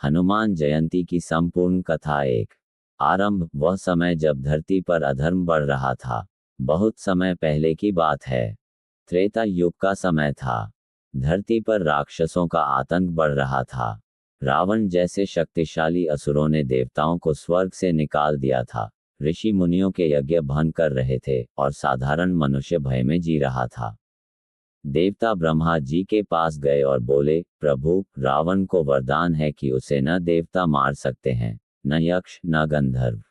हनुमान जयंती की संपूर्ण कथा एक। आरंभ। वह समय जब धरती पर अधर्म बढ़ रहा था। बहुत समय पहले की बात है। त्रेता युग का समय था। धरती पर राक्षसों का आतंक बढ़ रहा था। रावण जैसे शक्तिशाली असुरों ने देवताओं को स्वर्ग से निकाल दिया था। ऋषि मुनियों के यज्ञ भंग कर रहे थे और साधारण मनुष्य भय में जी रहा था। देवता ब्रह्मा जी के पास गए और बोले, प्रभु, रावण को वरदान है कि उसे न देवता मार सकते हैं, न यक्ष, न गंधर्व।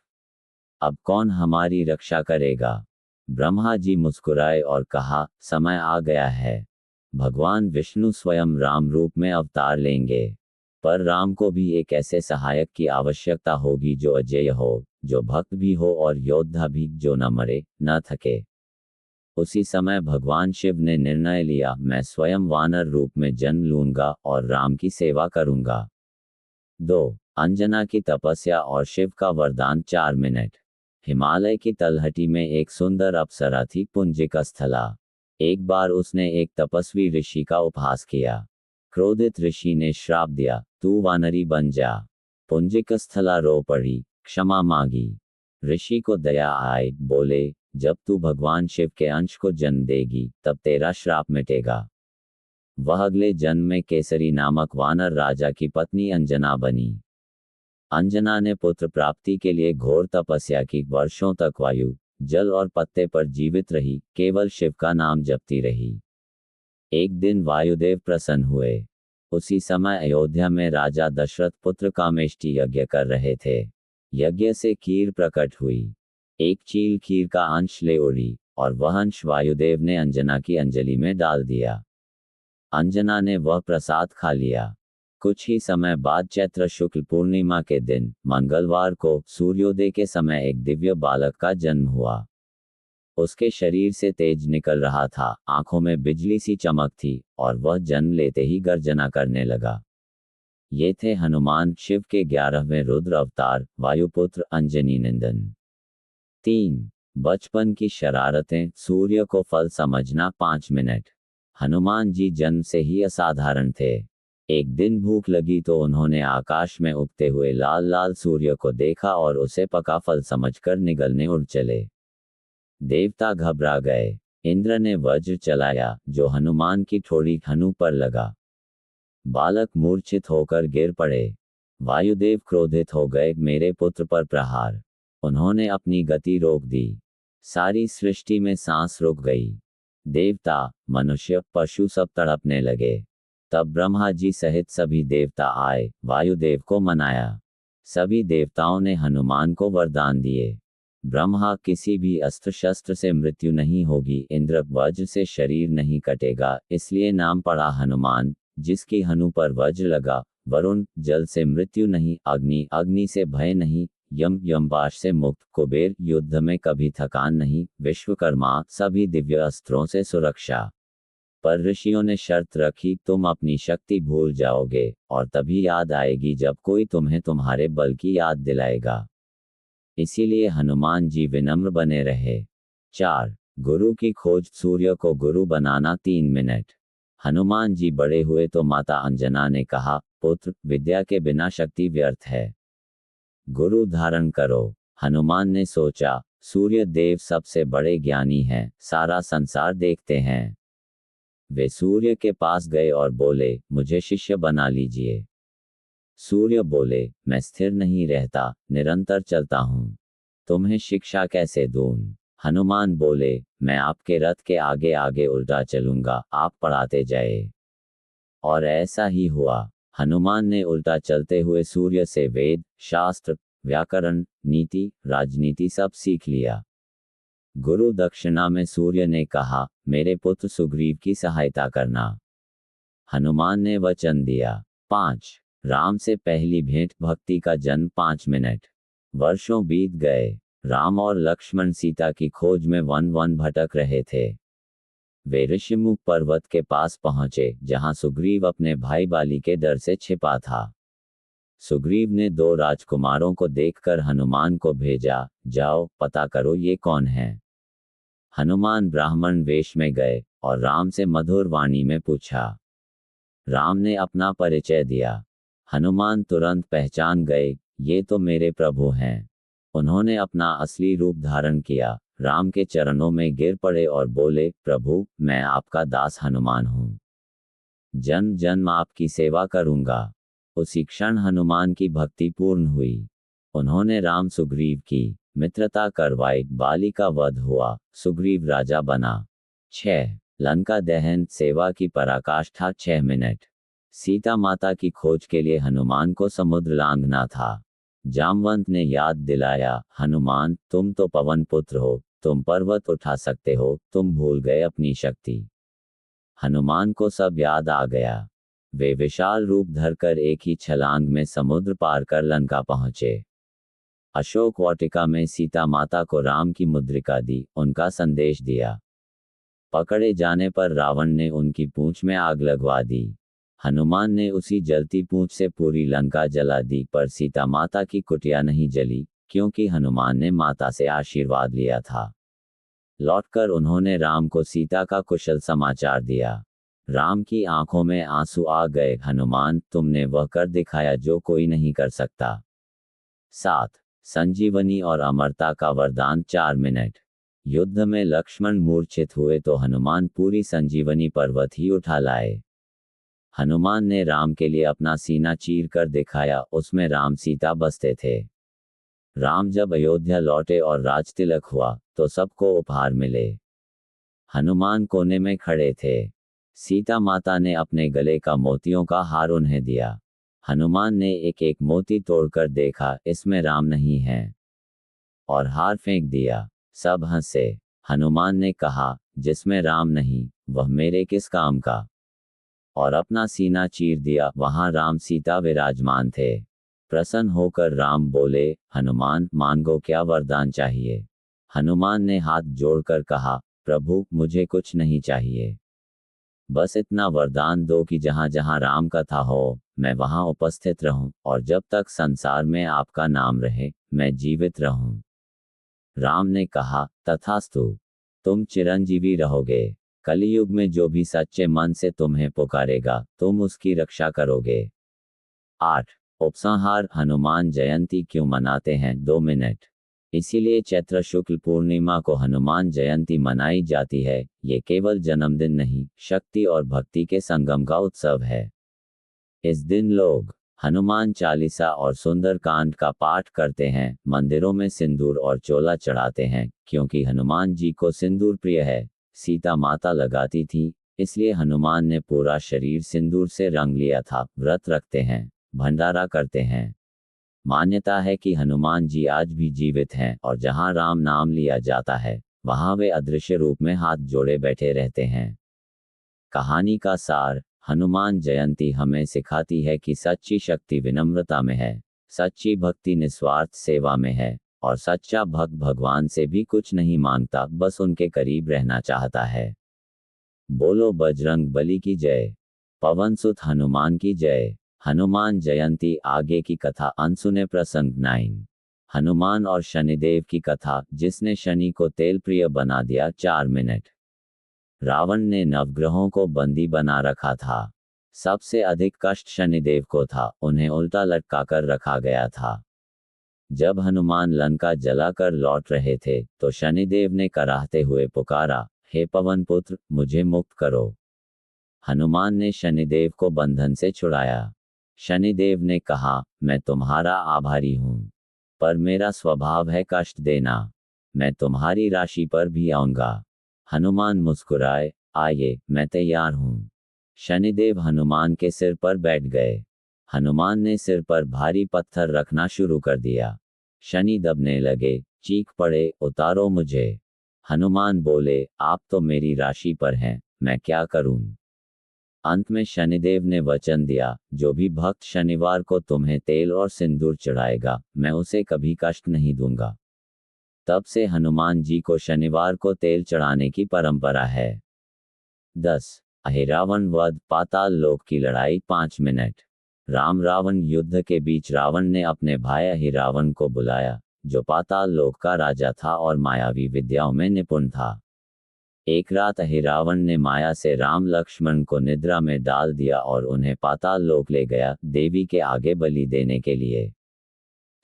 अब कौन हमारी रक्षा करेगा? ब्रह्मा जी मुस्कुराए और कहा, समय आ गया है। भगवान विष्णु स्वयं राम रूप में अवतार लेंगे। पर राम को भी एक ऐसे सहायक की आवश्यकता होगी जो अजेय हो, जो भक्त भी हो और योद्धा भी, जो न मरे, न थके। उसी समय भगवान शिव ने निर्णय लिया, मैं स्वयं वानर रूप में जन्म लूंगा और राम की सेवा करूंगा। 2. अंजना की तपस्या और शिव का वरदान। 4 मिनट। हिमालय की तलहटी में एक सुंदर अप्सरा थी, पुंजिका स्थला। एक बार उसने एक तपस्वी ऋषि का उपहास किया। क्रोधित ऋषि ने श्राप दिया, तू वानरी बन जा। पुंजिका स्थला रो पड़ी, क्षमा मांगी। ऋषि को दया आए, बोले, जब तू भगवान शिव के अंश को जन्म देगी तब तेरा श्राप मिटेगा। वह अगले जन्म में केसरी नामक वानर राजा की पत्नी अंजना बनी। अंजना ने पुत्र प्राप्ति के लिए घोर तपस्या की। वर्षों तक वायु, जल और पत्ते पर जीवित रही, केवल शिव का नाम जपती रही। एक दिन वायुदेव प्रसन्न हुए। उसी समय अयोध्या में राजा दशरथ पुत्र कामेष्टि यज्ञ कर रहे थे। यज्ञ से खीर प्रकट हुई। एक चील खीर का अंश ले उड़ी और वह अंश वायुदेव ने अंजना की अंजलि में डाल दिया। अंजना ने वह प्रसाद खा लिया। कुछ ही समय बाद चैत्र शुक्ल पूर्णिमा के दिन, मंगलवार को, सूर्योदय के समय एक दिव्य बालक का जन्म हुआ। उसके शरीर से तेज निकल रहा था, आंखों में बिजली सी चमक थी और वह जन्म लेते ही गर्जना करने लगा। ये थे हनुमान, शिव के 11वें रुद्र अवतार, वायुपुत्र, अंजनी नंदन। 3. बचपन की शरारतें। सूर्य को फल समझना। 5 मिनट। हनुमान जी जन्म से ही असाधारण थे। एक दिन भूख लगी तो उन्होंने आकाश में उगते हुए लाल लाल सूर्य को देखा और उसे पका फल समझकर निगलने उड़ चले। देवता घबरा गए। इंद्र ने वज्र चलाया, जो हनुमान की ठोड़ी हनु पर लगा। बालक मूर्छित होकर गिर पड़े। वायुदेव क्रोधित हो गए, मेरे पुत्र पर प्रहार। उन्होंने अपनी गति रोक दी। सारी सृष्टि में सांस रुक गई। देवता, मनुष्य, पशु सब तड़पने लगे। तब ब्रह्मा जी सहित सभी देवता आए, वायुदेव को मनाया। सभी देवताओं ने हनुमान को वरदान दिए। ब्रह्मा, किसी भी अस्त्र शस्त्र से मृत्यु नहीं होगी। इंद्र, वज्र से शरीर नहीं कटेगा, इसलिए नाम पड़ा हनुमान, जिसकी हनु पर वज्र लगा। वरुण, जल से मृत्यु नहीं। अग्नि, अग्नि से भय नहीं। यम, यमपाश से मुक्त। कुबेर, युद्ध में कभी थकान नहीं। विश्वकर्मा, सभी दिव्य अस्त्रों से सुरक्षा। पर ऋषियों ने शर्त रखी, तुम अपनी शक्ति भूल जाओगे और तभी याद आएगी जब कोई तुम्हें तुम्हारे बल की याद दिलाएगा। इसीलिए हनुमान जी विनम्र बने रहे। 4. गुरु की खोज। सूर्य को गुरु बनाना। 3 मिनट। हनुमान जी बड़े हुए तो माता अंजना ने कहा, पुत्र, विद्या के बिना शक्ति व्यर्थ है। गुरु धारण करो। हनुमान ने सोचा, सूर्य देव सबसे बड़े ज्ञानी हैं, सारा संसार देखते हैं। वे सूर्य के पास गए और बोले, मुझे शिष्य बना लीजिए। सूर्य बोले, मैं स्थिर नहीं रहता, निरंतर चलता हूं। तुम्हें शिक्षा कैसे दूं? हनुमान बोले, मैं आपके रथ के आगे आगे उल्टा चलूंगा, आप पढ़ाते जाए। और ऐसा ही हुआ। हनुमान ने उल्टा चलते हुए सूर्य से वेद, शास्त्र, व्याकरण, नीति, राजनीति सब सीख लिया। गुरु दक्षिणा में सूर्य ने कहा, मेरे पुत्र सुग्रीव की सहायता करना। हनुमान ने वचन दिया। 5. राम से पहली भेंट। भक्ति का जन्म। 5 मिनट। वर्षों बीत गए। राम और लक्ष्मण सीता की खोज में वन वन भटक रहे थे। वे ऋषिमुख पर्वत के पास पहुंचे, जहां सुग्रीव अपने भाई बाली के डर से छिपा था। सुग्रीव ने 2 राजकुमारों को देखकर हनुमान को भेजा, जाओ, पता करो ये कौन है। हनुमान ब्राह्मण वेश में गए और राम से मधुर वाणी में पूछा। राम ने अपना परिचय दिया। हनुमान तुरंत पहचान गए, ये तो मेरे प्रभु हैं। उन्होंने अपना असली रूप धारण किया, राम के चरणों में गिर पड़े और बोले, प्रभु, मैं आपका दास हनुमान हूँ। जन्म जन्म आपकी सेवा करूंगा। उसी क्षण हनुमान की भक्ति पूर्ण हुई। उन्होंने राम सुग्रीव की मित्रता करवाई, बाली का वध हुआ, सुग्रीव राजा बना। 6. लंका दहन, सेवा की पराकाष्ठा 6 मिनट। सीता माता की खोज के लिए हनुमान को समुद्र लांघना था। जामवंत ने याद दिलाया, हनुमान, तुम तो पवन पुत्र हो, तुम पर्वत उठा सकते हो, तुम भूल गए अपनी शक्ति। हनुमान को सब याद आ गया। वे विशाल रूप धरकर एक ही छलांग में समुद्र पार कर लंका पहुंचे। अशोक वाटिका में सीता माता को राम की मुद्रिका दी, उनका संदेश दिया। पकड़े जाने पर रावण ने उनकी पूंछ में आग लगवा दी। हनुमान ने उसी जलती पूंछ से पूरी लंका जला दी, पर सीता माता की कुटिया नहीं जली, क्योंकि हनुमान ने माता से आशीर्वाद लिया था। लौटकर उन्होंने राम को सीता का कुशल समाचार दिया। राम की आंखों में आंसू आ गए, हनुमान, तुमने वह कर दिखाया जो कोई नहीं कर सकता। 7. संजीवनी और अमरता का वरदान 4 मिनट। युद्ध में लक्ष्मण मूर्छित हुए तो हनुमान पूरी संजीवनी पर्वत ही उठा लाए। हनुमान ने राम के लिए अपना सीना चीर कर दिखाया, उसमें राम सीता बसते थे। राम जब अयोध्या लौटे और राजतिलक हुआ तो सबको उपहार मिले। हनुमान कोने में खड़े थे। सीता माता ने अपने गले का मोतियों का हार उन्हें दिया। हनुमान ने एक एक मोती तोड़कर देखा, इसमें राम नहीं है, और हार फेंक दिया। सब हंसे। हनुमान ने कहा, जिसमें राम नहीं, वह मेरे किस काम का, और अपना सीना चीर दिया, वहां राम सीता विराजमान थे। प्रसन्न होकर राम बोले, हनुमान, मांगो, क्या वरदान चाहिए। हनुमान ने हाथ जोड़कर कहा, प्रभु, मुझे कुछ नहीं चाहिए, बस इतना वरदान दो कि जहां जहां राम कथा हो, मैं वहां उपस्थित रहूं, और जब तक संसार में आपका नाम रहे, मैं जीवित रहूं। राम ने कहा, तथास्तु, तुम चिरंजीवी रहोगे। कलियुग में जो भी सच्चे मन से तुम्हें पुकारेगा, तुम उसकी रक्षा करोगे। 8. उपसंहार, हनुमान जयंती क्यों मनाते हैं? 2 मिनट। इसीलिए चैत्र शुक्ल पूर्णिमा को हनुमान जयंती मनाई जाती है। ये केवल जन्मदिन नहीं, शक्ति और भक्ति के संगम का उत्सव है। इस दिन लोग हनुमान चालीसा और सुंदरकांड का पाठ करते हैं, मंदिरों में सिंदूर और चोला चढ़ाते हैं, क्योंकि हनुमान जी को सिंदूर प्रिय है। सीता माता लगाती थी, इसलिए हनुमान ने पूरा शरीर सिंदूर से रंग लिया था। व्रत रखते हैं, भंडारा करते हैं। मान्यता है कि हनुमान जी आज भी जीवित हैं, और जहां राम नाम लिया जाता है, वहां वे अदृश्य रूप में हाथ जोड़े बैठे रहते हैं। कहानी का सार, हनुमान जयंती हमें सिखाती है कि सच्ची शक्ति विनम्रता में है, सच्ची भक्ति निस्वार्थ सेवा में है, और सच्चा भक्त भगवान से भी कुछ नहीं मांगता, बस उनके करीब रहना चाहता है। बोलो बजरंग बली की जय, पवन सुत हनुमान की जय। हनुमान जयंती आगे की कथा, अनसुने प्रसंग 9। हनुमान और शनिदेव की कथा, जिसने शनि को तेल प्रिय बना दिया। 4 मिनट। रावण ने नवग्रहों को बंदी बना रखा था। सबसे अधिक कष्ट शनिदेव को था, उन्हें उल्टा लटकाकर रखा गया था। जब हनुमान लंका जलाकर लौट रहे थे तो शनिदेव ने कराहते हुए पुकारा, हे पवन पुत्र, मुझे मुक्त करो। हनुमान ने शनिदेव को बंधन से छुड़ाया। शनिदेव ने कहा, मैं तुम्हारा आभारी हूं, पर मेरा स्वभाव है कष्ट देना। मैं तुम्हारी राशि पर भी आऊंगा। हनुमान मुस्कुराए, आइए, मैं तैयार हूं। शनिदेव हनुमान के सिर पर बैठ गए। हनुमान ने सिर पर भारी पत्थर रखना शुरू कर दिया। शनि दबने लगे, चीख पड़े, उतारो मुझे। हनुमान बोले, आप तो मेरी राशि पर हैं, मैं क्या करूं। अंत में शनिदेव ने वचन दिया, जो भी भक्त शनिवार को तुम्हें तेल और सिंदूर चढ़ाएगा, मैं उसे कभी कष्ट नहीं दूंगा। तब से हनुमान जी को शनिवार को तेल चढ़ाने की परंपरा है। 10. अहिरावण वध, पाताल लोक की लड़ाई 5 मिनट। राम रावण युद्ध के बीच रावण ने अपने भाई अहिरावण को बुलाया, जो पाताल लोक का राजा था और मायावी विद्याओं में निपुण था। एक रात अहिरावण ने माया से राम लक्ष्मण को निद्रा में डाल दिया और उन्हें पाताल लोक ले गया देवी के आगे बलि देने के लिए।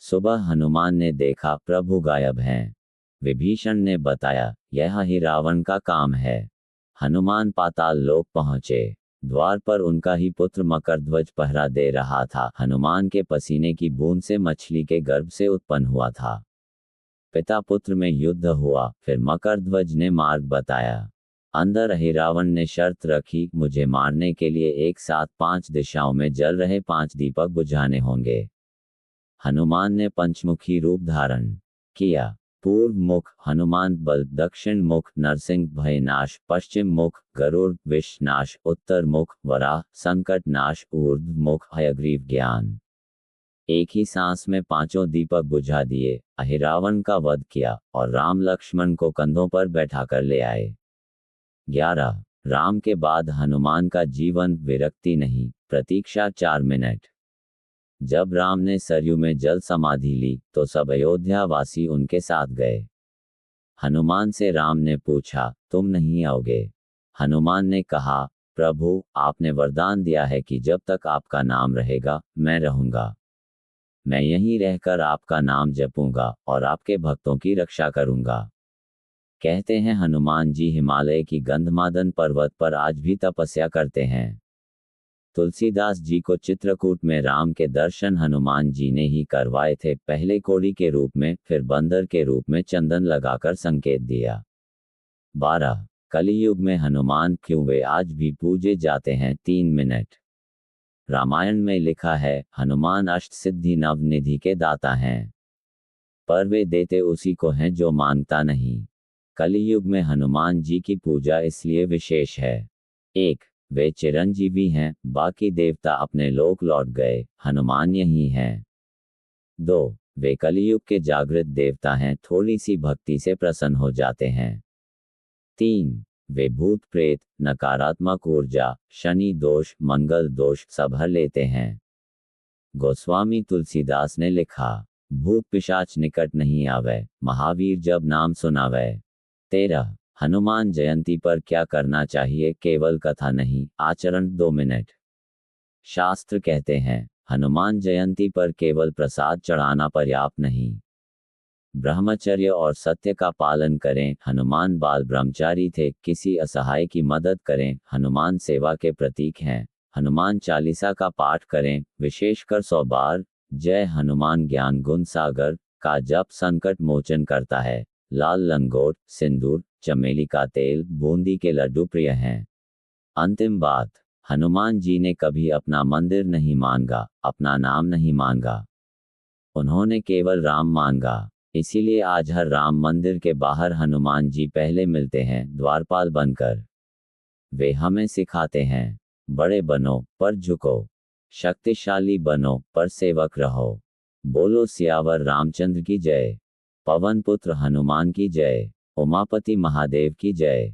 सुबह हनुमान ने देखा प्रभु गायब हैं। विभीषण ने बताया यह अहिरावण का काम है। हनुमान पाताल लोक पहुंचे। द्वार पर उनका ही पुत्र मकरध्वज पहरा दे रहा था। हनुमान के पसीने की बूंद से मछली के गर्भ से उत्पन्न हुआ था। पिता पुत्र में युद्ध हुआ, फिर मकरध्वज ने मार्ग बताया। अंदर अहिरावण ने शर्त रखी, मुझे मारने के लिए एक साथ 5 दिशाओं में जल रहे 5 दीपक बुझाने होंगे। हनुमान ने पंचमुखी रूप धारण किया। पूर्व मुख हनुमान बल, दक्षिण मुख नरसिंह भयनाश, पश्चिम मुख गरुड़ विषनाश, उत्तर मुख वराह संकट नाश, ऊर्ध्व मुख हयग्रीव ज्ञान। एक ही सांस में 5 दीपक बुझा दिए, अहिरावण का वध किया और राम लक्ष्मण को कंधों पर बैठाकर ले आए। 11 राम के बाद हनुमान का जीवन विरक्ति नहीं, प्रतीक्षा 4 मिनट। जब राम ने सरयू में जल समाधि ली तो सब अयोध्या वासी उनके साथ गए। हनुमान से राम ने पूछा, तुम नहीं आओगे? हनुमान ने कहा, प्रभु आपने वरदान दिया है कि जब तक आपका नाम रहेगा मैं रहूंगा। मैं यहीं रहकर आपका नाम जपूंगा और आपके भक्तों की रक्षा करूंगा। कहते हैं हनुमान जी हिमालय की गंधमादन पर्वत पर आज भी तपस्या करते हैं। तुलसीदास जी को चित्रकूट में राम के दर्शन हनुमान जी ने ही करवाए थे, पहले कोड़ी के रूप में, फिर बंदर के रूप में चंदन लगाकर संकेत दिया। 12 कलियुग में हनुमान क्यों वे आज भी पूजे जाते हैं? 3 मिनट। रामायण में लिखा है, हनुमान अष्ट सिद्धि नवनिधि के दाता हैं, पर वे देते उसी को हैं जो मांगता नहीं। कलियुग में हनुमान जी की पूजा इसलिए विशेष है। 1 वे चिरंजीवी हैं, बाकी देवता अपने लोक लौट गए, हनुमान यही हैं। 2 वे कलियुग के जागृत देवता हैं, थोड़ी सी भक्ति से प्रसन्न हो जाते हैं। 3 वे भूत प्रेत, नकारात्मक ऊर्जा, शनि दोष, मंगल दोष सब हर लेते हैं। गोस्वामी तुलसीदास ने लिखा, भूत पिशाच निकट नहीं आवे, महावीर जब नाम सुनावे। 13 हनुमान जयंती पर क्या करना चाहिए? केवल कथा नहीं, आचरण। 2 मिनट। शास्त्र कहते हैं, हनुमान जयंती पर केवल प्रसाद चढ़ाना पर्याप्त नहीं, ब्रह्मचर्य और सत्य का पालन करें। हनुमान बाल ब्रह्मचारी थे, किसी असहाय की मदद करें, हनुमान सेवा के प्रतीक हैं। हनुमान चालीसा का पाठ करें, विशेषकर 100 बार। जय हनुमान ज्ञान गुण सागर का जप संकट मोचन करता है। लाल लंगोट, सिंदूर, चमेली का तेल, बूंदी के लड्डू प्रिय हैं। अंतिम बात, हनुमान जी ने कभी अपना मंदिर नहीं मांगा, अपना नाम नहीं मांगा, उन्होंने केवल राम मांगा। इसीलिए आज हर राम मंदिर के बाहर हनुमान जी पहले मिलते हैं, द्वारपाल बनकर। वे हमें सिखाते हैं, बड़े बनो पर झुको, शक्तिशाली बनो पर सेवक रहो। बोलो सियावर रामचंद्र की जय, पवन पुत्र हनुमान की जय, उमापति महादेव की जय।